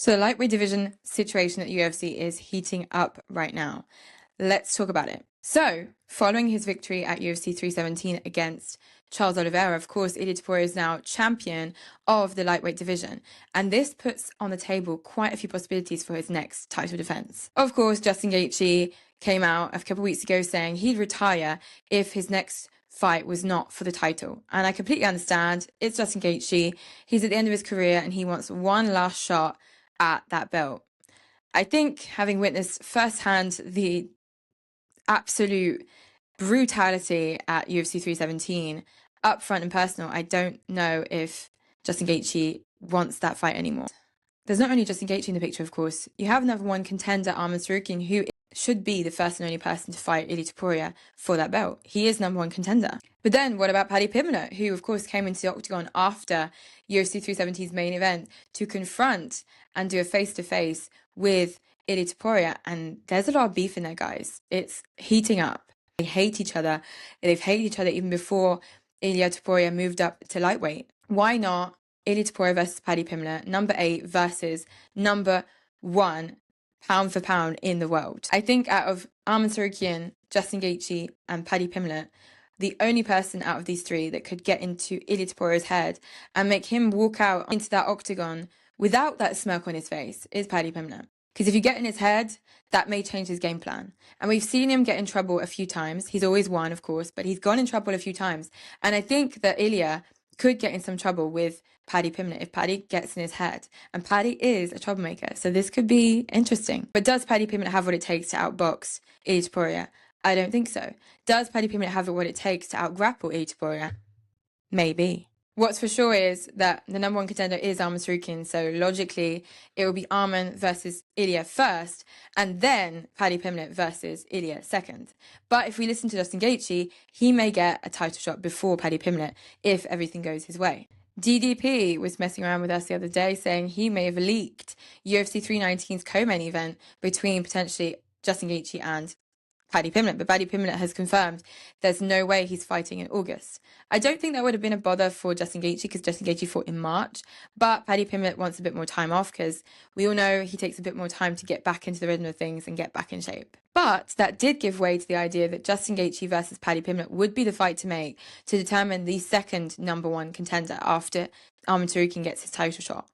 So the lightweight division situation at UFC is heating up right now. Let's talk about it. So, following his victory at UFC 317 against Charles Oliveira, of course, Ilia Topuria is now champion of the lightweight division. And this puts on the table quite a few possibilities for his next title defense. Of course, Justin Gaethje came out a couple of weeks ago saying he'd retire if his next fight was not for the title. And I completely understand. It's Justin Gaethje. He's at the end of his career and he wants one last shot at that belt. I think, having witnessed firsthand the absolute brutality at UFC 317, up front and personal, I don't know if Justin Gaethje wants that fight anymore. There's not only Justin Gaethje in the picture, of course. You have number one contender Arman Tsarukyan, who should be the first and only person to fight Ilia Topuria for that belt. He is number one contender. But then what about Paddy Pimblett, who of course came into the octagon after UFC 317's main event to confront and do a face-to-face with Ilia Topuria? And there's a lot of beef in there, guys. It's heating up. They hate each other. They've hated each other even before Ilia Topuria moved up to lightweight. Why not Ilia Topuria versus Paddy Pimblett, number 8 versus number 1 pound for pound in the world? I think out of Arman Tsarukyan, Justin Gaethje and Paddy Pimblett, the only person out of these three that could get into Ilia Topuria's head and make him walk out into that octagon without that smirk on his face is Paddy Pimblett. Because if you get in his head, that may change his game plan. And we've seen him get in trouble a few times. He's always won, of course, but he's gone in trouble a few times. And I think that Ilia could get in some trouble with Paddy Pimblett if Paddy gets in his head. And Paddy is a troublemaker, so this could be interesting. But does Paddy Pimblett have what it takes to outbox Ilia Topuria? I don't think so. Does Paddy Pimblett have what it takes to outgrapple Ilia Topuria? Maybe. What's for sure is that the number one contender is Arman Tsarukyan, so logically it will be Arman versus Ilia first, and then Paddy Pimblett versus Ilia second. But if we listen to Justin Gaethje, he may get a title shot before Paddy Pimblett if everything goes his way. DDP was messing around with us the other day saying he may have leaked UFC 319's co-main event between potentially Justin Gaethje and Paddy Pimblett, but Paddy Pimblett has confirmed there's no way he's fighting in August. I don't think that would have been a bother for Justin Gaethje because Justin Gaethje fought in March, but Paddy Pimblett wants a bit more time off because we all know he takes a bit more time to get back into the rhythm of things and get back in shape. But that did give way to the idea that Justin Gaethje versus Paddy Pimblett would be the fight to make to determine the second number one contender after Arman Tsarukyan gets his title shot.